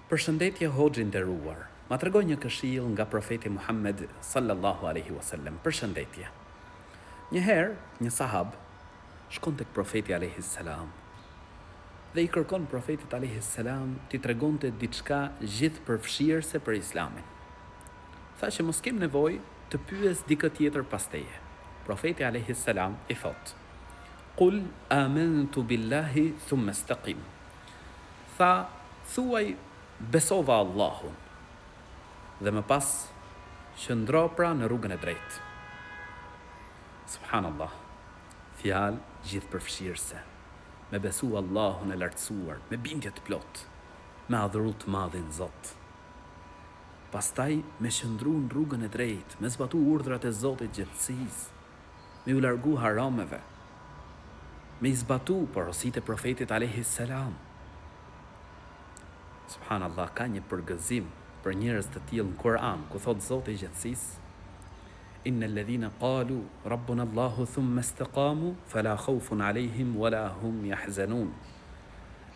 Përshëndetje hoxhi nderuar. Ma tregoj një këshill nga profeti Muhammed sallallahu alaihi wasallam. Përshëndetje. Një herë, një sahab shkon tek profeti alaihi salam dhe i kërkon profetit alaihi salam t'i tregonte diçka gjithë përfshirëse për Islamin. Tha që mos kem nevojë të pyes dikë tjetër pas teje. Profeti alaihi salam i thot: "Qul amantu billahi thumma istaqim." Tha, thuaj besova Allahun dhe më pas qëndro pra në rrugën e drejtë. Subhanallah, fjalë gjithë përfshirëse, me besu Allahun e lartësuar, me bindje të plot, me adhuru të madhin Zot. Pastaj me qëndru në rrugën e drejtë, me zbatu urdhrat e Zotit gjithësisë, me u largu harameve, me i zbatu porositë e profetit alayhi salam. Subhanallah, ka një përgëzim për njerëz të tillë në Kur'an, ku thot Zoti i gjithësisë: Innal ladhina qalu rabbuna Allahu thumma istaqamu fala khawfun alayhim wala hum yahzanun.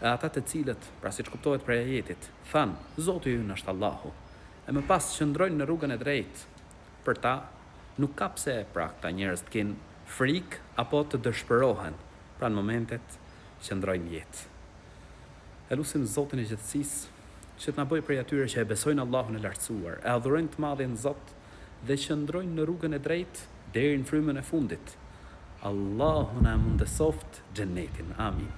Ata të cilët, pra siç kuptohet prej ajetit, than Zoti ynë është Allahu, e më pas qëndrojnë në rrugën e drejtë, për ta nuk ka pse pra këta njerëz të kenë frikë apo të dëshpërohen, pra në momentet që ndrojnë jetë. E lutim Zotin e gjithësisë që të na bëjë prej atyre që e besojnë Allahun e lartësuar, e adhurojnë të madhin Zot dhe qëndrojnë në rrugën e drejtë deri në frymën e fundit. Allahu na mundësoft xhenetin. Amin.